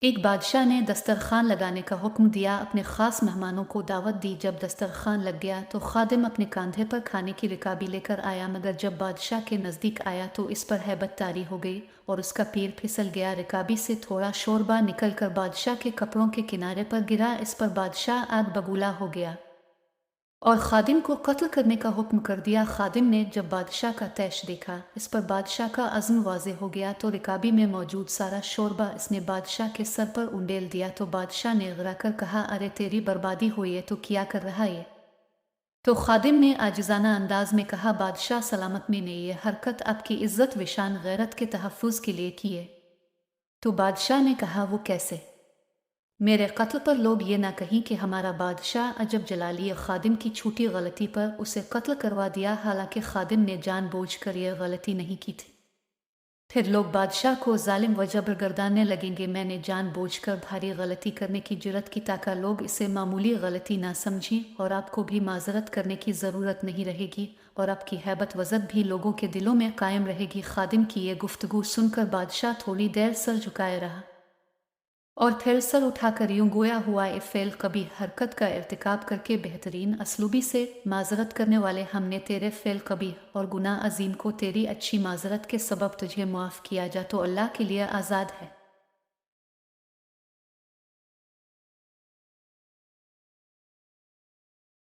एक बादशाह ने दस्तरखान लगाने का हुक्म दिया, अपने ख़ास मेहमानों को दावत दी। जब दस्तरखान लग गया तो खादिम अपने कंधे पर खाने की रिकाबी लेकर आया, मगर जब बादशाह के नज़दीक आया तो इस पर हैबत तारी हो गई और उसका पैर फिसल गया। रिकाबी से थोड़ा शोरबा निकलकर बादशाह के कपड़ों के किनारे पर गिरा। इस पर बादशाह आग बबूला हो गया और खादिम को कत्ल करने का हुक्म कर दिया। खादिम ने जब बादशाह का तैश देखा, इस पर बादशाह का अज़्म वाज़े हो गया तो रिकाबी में मौजूद सारा शोरबा इसने बादशाह के सर पर उंडेल दिया। तो बादशाह ने गिरा कर कहा, अरे तेरी बर्बादी हुई है, तो क्या कर रहा है? तो खादिम ने आजिज़ाना अंदाज में कहा, बादशाह सलामत में ने ये हरकत आपकी इज़्ज़त विशान गैरत के तहफ़्फ़ुज़ के लिए की है। तो बादशाह ने कहा, वो कैसे? मेरे कत्ल पर लोग ये ना कहीं कि हमारा बादशाह अजब जलाली खादिम की छोटी गलती पर उसे कत्ल करवा दिया, हालांकि खादिम ने जानबूझकर यह गलती नहीं की थी। फिर लोग बादशाह को जालिम व जबर गर्दानने लगेंगे। मैंने जानबूझकर भारी गलती करने की जुर्रत की ताकि लोग इसे मामूली गलती ना समझें और आपको भी माजरत करने की ज़रूरत नहीं रहेगी और आपकी हैबत वज़त भी लोगों के दिलों में कायम रहेगी। खादिम की ये गुफ्तगू सुनकर बादशाह थोड़ी देर सर झुकाए रहा और फिर सर उठाकर यूं गोया हुआ, ए फेल कभी हरकत का इर्तिकाब करके बेहतरीन असलूबी से माजरत करने वाले, हमने तेरे फेल कभी और गुनाह अजीम को तेरी अच्छी माजरत के सबब तुझे माफ़ किया जा तो अल्लाह के लिए आज़ाद है।